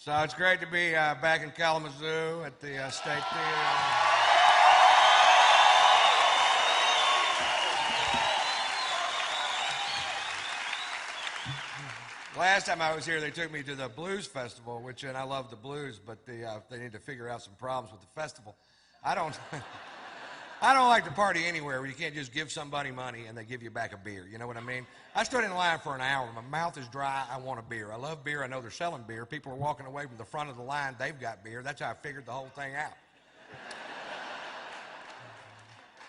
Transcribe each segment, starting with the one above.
So it's great to be back in Kalamazoo at the State Theater. Last time I was here, they took me to the Blues Festival, which, and I love the blues, but they need to figure out some problems with the festival. I don't like to party anywhere where you can't just give somebody money and they give you back a beer. You know what I mean? I stood in line for an hour. My mouth is dry. I want a beer. I love beer. I know they're selling beer. People are walking away from the front of the line. They've got beer. That's how I figured the whole thing out.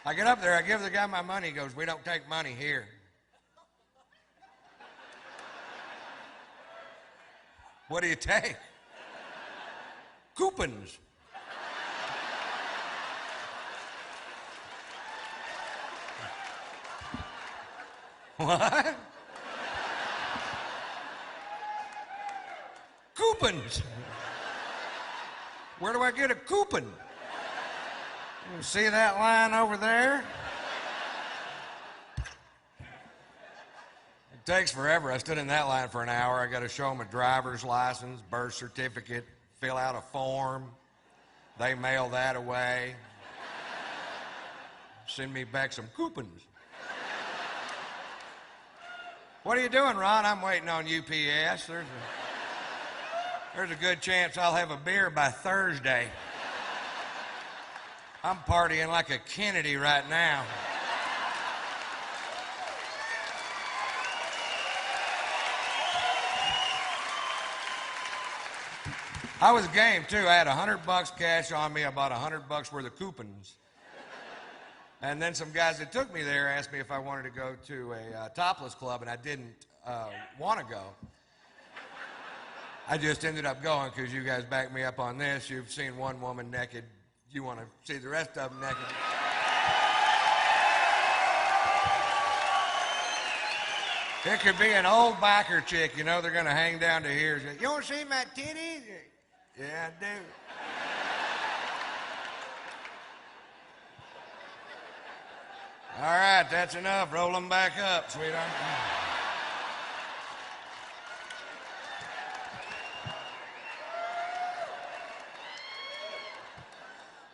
I get up there. I give the guy my money. He goes, "We don't take money here." What do you take? Coupins. What? Coupins. Where do I get a coupon? You see that line over there? It takes forever. I stood in that line for an hour. I got to show them a driver's license, birth certificate, fill out a form. They mail that away. Send me back some coupons. What are you doing, Ron? I'm waiting on UPS. There's a good chance I'll have a beer by Thursday. I'm partying like a Kennedy right now. I was game, too. I had $100 cash on me. I bought $100 worth of coupons. And then some guys that took me there asked me if I wanted to go to a topless club, and I didn't want to go. I just ended up going because you guys backed me up on this. You've seen one woman naked. You want to see the rest of them naked. It could be an old biker chick, you know, they're going to hang down to here. You want to see my titties? Yeah, I do. All right, that's enough. Roll them back up, sweetheart.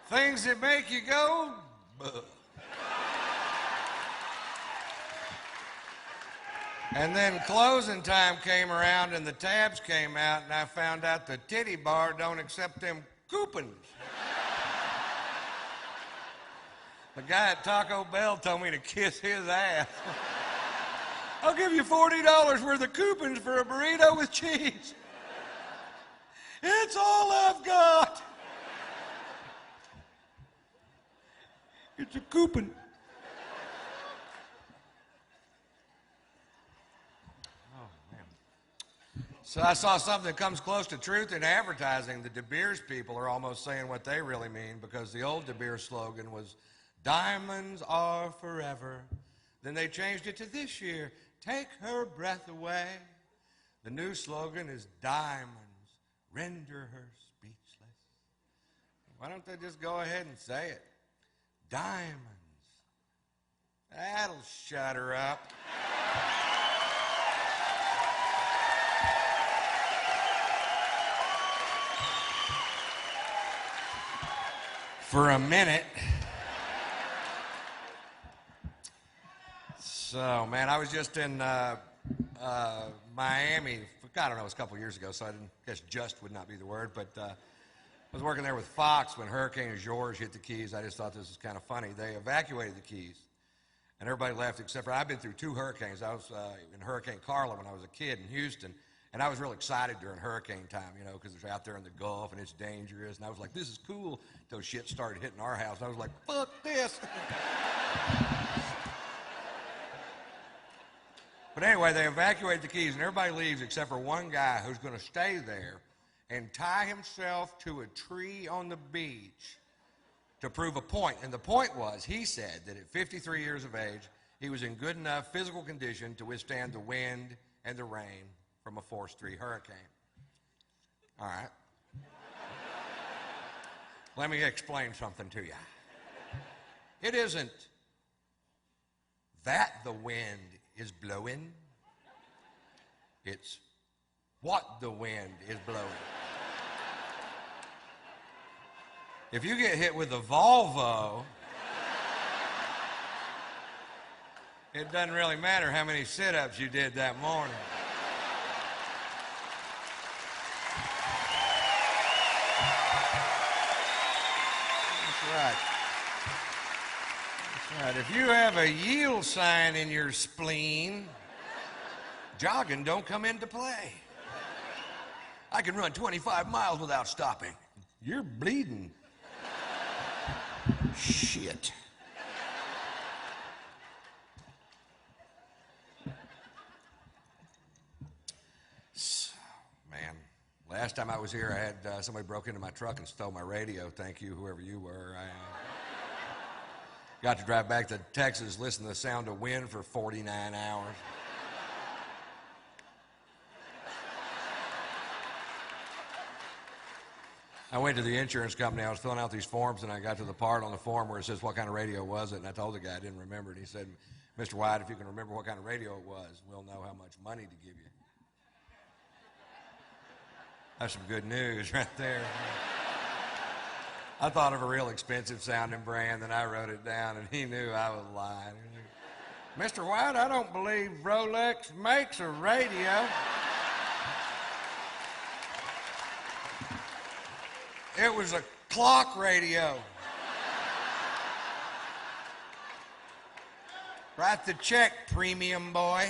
Things that make you go, buh. And then closing time came around and the tabs came out and I found out the titty bar don't accept them coupons. The guy at Taco Bell told me to kiss his ass. I'll give you $40 worth of coupons for a burrito with cheese. It's all I've got. It's a coupon. So I saw something that comes close to truth in advertising. The De Beers people are almost saying what they really mean because the old De Beers slogan was, "Diamonds are forever." Then they changed it to this year, "Take her breath away." The new slogan is, "Diamonds render her speechless." Why don't they just go ahead and say it? Diamonds. That'll shut her up. For a minute. So, man, I was just in Miami, I don't know, it was a couple of years ago, so I guess just would not be the word, but I was working there with Fox when Hurricane George hit the Keys. I just thought this was kind of funny. They evacuated the Keys, and everybody left except for, I've been through 2 hurricanes. I was in Hurricane Carla when I was a kid in Houston, and I was real excited during hurricane time, you know, because it's out there in the Gulf and it's dangerous. And I was like, this is cool, until shit started hitting our house. And I was like, fuck this. But anyway, they evacuate the Keys and everybody leaves except for one guy who's going to stay there and tie himself to a tree on the beach to prove a point. And the point was, he said that at 53 years of age, he was in good enough physical condition to withstand the wind and the rain from a Force 3 hurricane. All right. Let me explain something to you. It isn't that the wind is blowing. It's what the wind is blowing. If you get hit with a Volvo, it doesn't really matter how many sit-ups you did that morning. That's right. That's right. If you have a yield sign in your spleen, jogging don't come into play. I can run 25 miles without stopping. You're bleeding. Shit. Man, last time I was here, I had somebody broke into my truck and stole my radio. Thank you, whoever you were. I got to drive back to Texas, listen to the sound of wind for 49 hours. I went to the insurance company. I was filling out these forms, and I got to the part on the form where it says, what kind of radio was it? And I told the guy I didn't remember it. He said, Mr. White, if you can remember what kind of radio it was, we'll know how much money to give you. That's some good news right there. I thought of a real expensive sounding brand, and I wrote it down, and he knew I was lying. Mr. White, I don't believe Rolex makes a radio. It was a clock radio. Write the check, premium boy.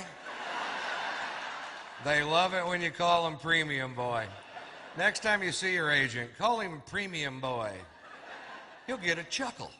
They love it when you call him premium boy. Next time you see your agent, call him premium boy. He'll get a chuckle.